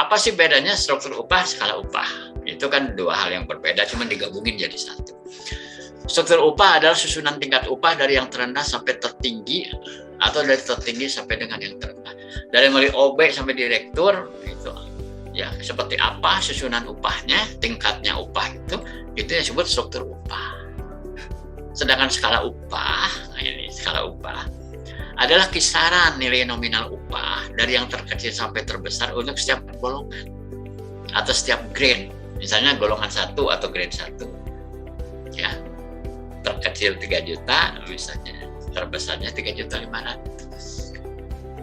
apa sih bedanya struktur upah, skala upah? Itu kan dua hal yang berbeda, cuma digabungin jadi satu. Struktur upah adalah susunan tingkat upah dari yang terendah sampai tertinggi, atau dari tertinggi sampai dengan yang terendah. Dari mulai OB sampai direktur, itu ya seperti apa susunan upahnya, tingkatnya upah itu yang disebut struktur upah. Sedangkan skala upah, nah ini skala upah adalah kisaran nilai nominal upah dari yang terkecil sampai terbesar untuk setiap golongan atau setiap grade. Misalnya golongan 1 atau grade 1. Ya. Terkecil 3 juta misalnya, terbesarnya 3.500.000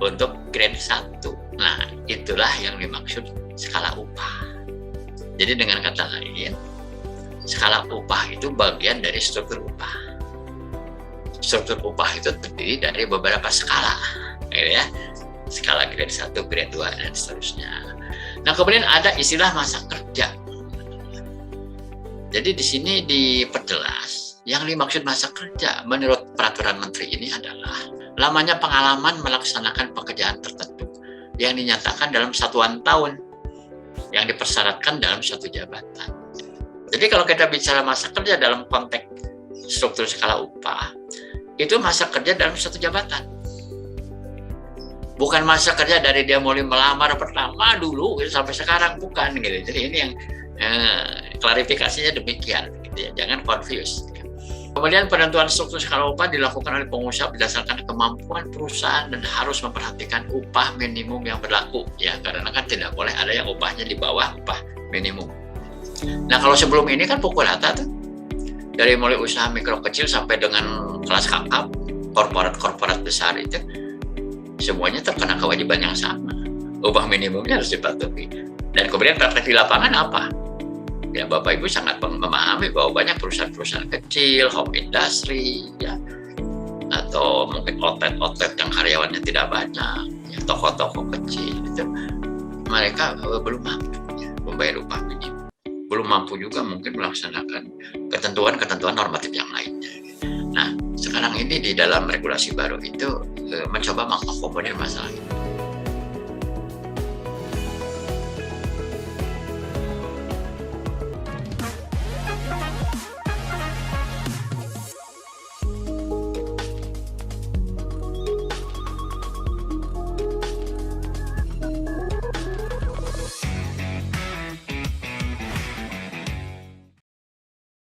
untuk grade 1. Nah, itulah yang dimaksud skala upah. Jadi dengan kata lain, skala upah itu bagian dari struktur upah. Struktur upah itu terdiri dari beberapa skala, ya. Skala grade 1, grade 2 dan seterusnya. Nah, kemudian ada istilah masa kerja. Jadi di sini diperjelas yang dimaksud masa kerja menurut peraturan menteri ini adalah lamanya pengalaman melaksanakan pekerjaan tertentu yang dinyatakan dalam satuan tahun yang dipersyaratkan dalam suatu jabatan. Jadi kalau kita bicara masa kerja dalam konteks struktur skala upah, itu masa kerja dalam satu jabatan. Bukan masa kerja dari dia mulai melamar pertama dulu sampai sekarang, bukan gitu. Jadi ini yang klarifikasinya demikian, gitu ya. Jangan confuse. Kemudian penentuan struktur skala upah dilakukan oleh pengusaha berdasarkan kemampuan perusahaan dan harus memperhatikan upah minimum yang berlaku, ya, karena kan tidak boleh ada yang upahnya di bawah upah minimum. Nah, kalau sebelum ini kan pukul rata tuh, dari mulai usaha mikro kecil sampai dengan kelas kakap, korporat besar itu semuanya terkena kewajiban yang sama. Upah minimumnya harus dipatuhi. Dan kemudian praktek di lapangan apa? Ya, Bapak Ibu sangat memahami bahwa banyak perusahaan-perusahaan kecil, home industry, ya, atau mungkin outlet yang karyawannya tidak banyak, ya, toko-toko kecil itu mereka belum mampu, ya, membayar upah minimum. Belum mampu juga mungkin melaksanakan ketentuan-ketentuan normatif yang lainnya. Nah, sekarang ini di dalam regulasi baru itu mencoba mengakomodir masalah ini.